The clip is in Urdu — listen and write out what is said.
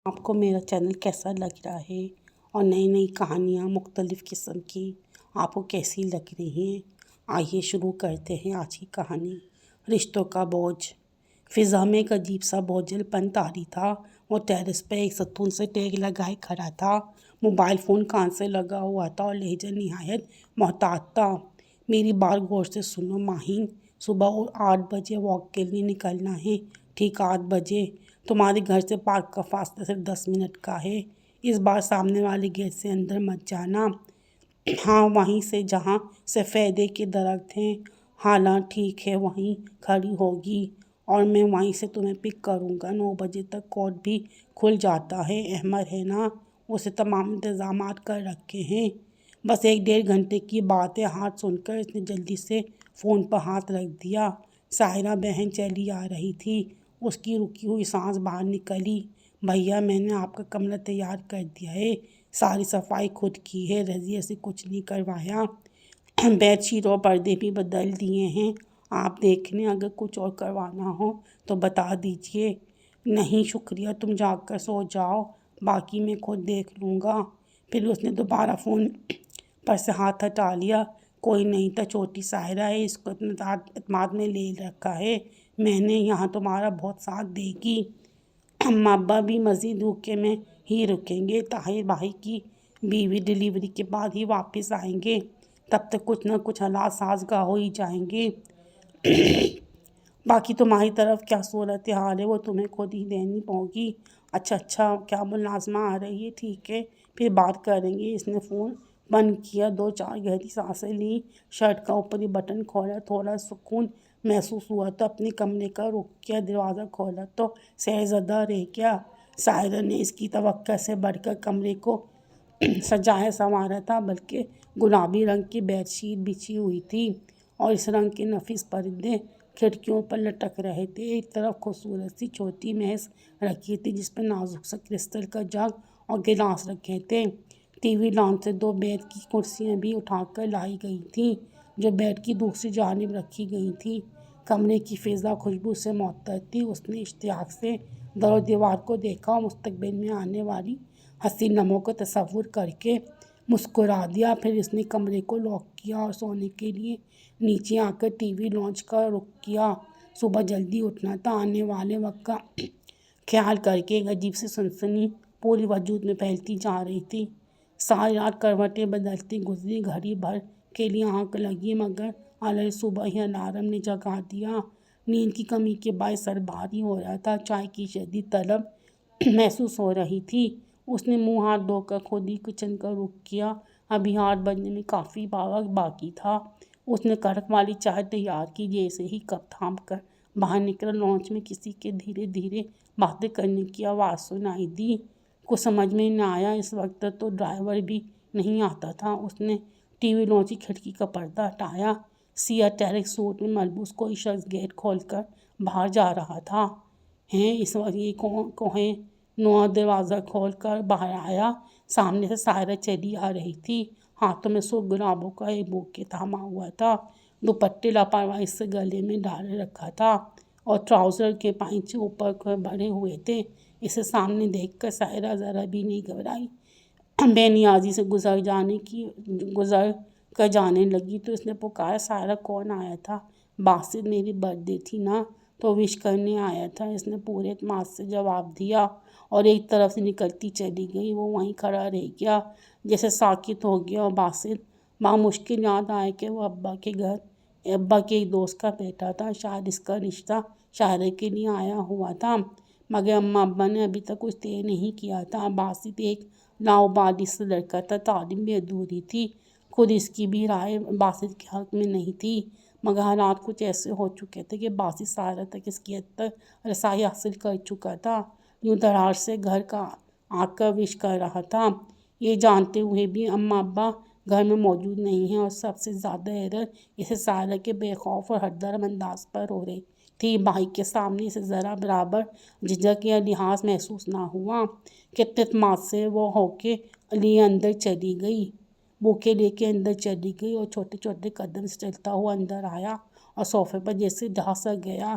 آپ کو میرا چینل کیسا لگ رہا ہے اور نئی نئی کہانیاں مختلف قسم کی آپ کو کیسی لگ رہی ہیں؟ آئیے شروع کرتے ہیں آج کی کہانی۔ رشتوں کا بوجھ۔ فضا میں ایک عجیب سا بوجھل پن طاری تھا۔ وہ ٹیرس پہ ایک ستون سے ٹیک لگائے کھڑا تھا۔ موبائل فون کان سے لگا ہوا تھا اور لہجہ نہایت محتاط تھا۔ میری بات غور سے سنو ماہین، صبح 8 بجے واک کے لیے نکلنا ہے، ٹھیک 8 بجے۔ تمہارے گھر سے پارک کا فاصلہ صرف 10 منٹ کا ہے۔ اس بار سامنے والے گیٹ سے اندر مت جانا۔ ہاں، وہیں سے جہاں سفیدے کے درخت ہیں۔ حالات ٹھیک ہے، وہیں کھڑی ہوگی اور میں وہیں سے تمہیں پک کروں گا۔ 9 بجے تک کورٹ بھی کھل جاتا ہے۔ احمد ہے نا، اسے تمام انتظامات کر رکھے ہیں۔ بس 1-1.5 گھنٹے کی بات ہے۔ ہاتھ سن کر اس نے جلدی سے فون پر ہاتھ رکھ دیا۔ سائرہ بہن چلی آ رہی تھی۔ اس کی رکی ہوئی سانس باہر نکلی۔ بھیا، میں نے آپ کا کمرہ تیار کر دیا ہے، ساری صفائی خود کی ہے، رضیہ سے کچھ نہیں کروایا۔ بیڈ شیٹ اور پردے بھی بدل دیے ہیں۔ آپ دیکھ لیں، اگر کچھ اور کروانا ہو تو بتا دیجیے۔ نہیں شکریہ، تم جا کر سو جاؤ، باقی میں خود دیکھ لوں گا۔ پھر اس نے دوبارہ فون پر سے ہاتھ ہٹا لیا۔ کوئی نہیں تھا، چھوٹی سائرہ ہے، اس کو اعتماد میں لے رکھا ہے میں نے، یہاں تمہارا بہت ساتھ دے گی۔ اماں ابا بھی مزید یوکے میں ہی رکیں گے۔ طاہر بھائی کی بیوی ڈیلیوری کے بعد ہی واپس آئیں گے، تب تک کچھ نہ کچھ حالات سازگار ہو ہی جائیں گے۔ باقی تمہاری طرف کیا صورتحال ہے وہ تمہیں خود ہی دینی ہوگی۔ اچھا، کیا ملازمہ آ رہی ہے؟ ٹھیک ہے، پھر بات کریں گے۔ اس نے فون بند کیا، 2-4 گہری سانسیں لیں، شرٹ کا اوپری بٹن کھولا، تھوڑا سکون محسوس ہوا تو اپنے کمرے کا رخ کیا۔ دروازہ کھولا تو سحرزدہ رہ گیا۔ سائرہ نے اس کی توقع سے بڑھ کر کمرے کو سجایا سنوارا تھا، بلکہ گلابی رنگ کی بیڈ شیٹ بچھی ہوئی تھی اور اس رنگ کے نفیس پردے کھڑکیوں پر لٹک رہے تھے۔ ایک طرف خوبصورت سی چھوٹی میز رکھی تھی جس پر نازک سا کرسٹل کا جگ اور گلاس رکھے تھے۔ ٹی وی لانچ سے 2 بیت کی کرسیاں بھی اٹھا کر لائی گئی تھیں جو بیڈ کی دوسری جانب رکھی گئی تھیں۔ کمرے کی فضا خوشبو سے معطر تھی۔ اس نے اشتیاق سے در و دیوار کو دیکھا اور مستقبل میں آنے والی حسین لمحوں کو تصور کر کے مسکرا دیا۔ پھر اس نے کمرے کو لاک کیا اور سونے کے لیے نیچے آ کر ٹی وی لانچ کا رخ کیا۔ صبح جلدی اٹھنا تھا۔ آنے والے وقت کا خیال کر کے ایک عجیب سی سنسنی پورے وجود میں پھیلتی جا رہی تھی۔ ساری رات کروٹیں بدلتی گزری، گھڑی بھر کے لیے آنکھ لگی، مگر الر صبح ہی الارم نے جگا دیا۔ نیند کی کمی کے باعث سر بھاری ہو رہا تھا، چائے کی شدید طلب محسوس ہو رہی تھی۔ اس نے منہ ہاتھ دھو کر خود ہی کچن کا رخ کیا۔ ابھی 8 بجنے میں کافی وقت باقی تھا۔ اس نے کڑک والی چائے تیار کی۔ جیسے ہی کپ تھام کر باہر نکلا، لانچ میں کسی کے دھیرے دھیرے باتیں کرنے کی آواز سنائی دی۔ کچھ سمجھ میں نہ آیا، اس وقت تو ڈرائیور بھی نہیں آتا تھا۔ اس نے ٹی وی لانچ کی کھڑکی کا پردہ ہٹایا۔ سیاہ ٹریک سوٹ میں ملبوس کوئی شخص گیٹ کھول کر باہر جا رہا تھا۔ اس وقت یہ کون ہے؟ نوح دروازہ کھول کر باہر آیا۔ سامنے سے سائرہ چلی آ رہی تھی۔ ہاتھوں میں سرخ گلابوں کا ایک بوکے تھاما ہوا تھا۔ دوپٹے لاپرواہی سے گلے میں ڈال رکھا تھا اور ٹراؤزر کے پائچے اوپر کو بڑھے ہوئے تھے۔ اسے سامنے دیکھ کر سائرہ ذرا بھی نہیں گھبرائی۔ بے نیازی سے گزر کر جانے لگی تو اس نے پکارا، سائرہ کون آیا تھا؟ باسط، میری برتھ ڈے تھی نا تو وش کرنے آیا تھا، اس نے پورے اعتماد سے جواب دیا اور ایک طرف سے نکلتی چلی گئی۔ وہ وہیں کھڑا رہ گیا جیسے ساکت ہو گیا اور باسط بامشکل یاد آیا کہ وہ ابا کے ایک دوست کا بیٹا تھا، شاید اس کا رشتہ سائرہ کے لیے آیا ہوا تھا، مگر اماں ابا نے ابھی تک کچھ طے نہیں کیا تھا۔ باسط ایک لاؤبالی سے لڑکا تھا، تعلیم بھی ادھوری تھی، خود اس کی بھی رائے باسط کے حق میں نہیں تھی، مگر حالات کچھ ایسے ہو چکے تھے کہ باسط سائرہ تک اس کی حد تک رسائی حاصل کر چکا تھا۔ یوں دراز سے گھر کا آ کر وش کر رہا تھا، یہ جانتے ہوئے بھی اماں ابا گھر میں موجود نہیں ہیں، اور سب سے زیادہ حیرت اسے سائرہ کے بے خوف اور ہر درم انداز پر ہو رہی تھی۔ بھائی کے سامنے اسے ذرا برابر جھجک یا لحاظ محسوس نہ ہوا۔ کتنے اعتماد سے وہ بوکے لیے اندر چلی گئی اور چھوٹے چھوٹے قدم سے چلتا ہوا اندر آیا اور صوفے پر جیسے ڈھا سا گیا۔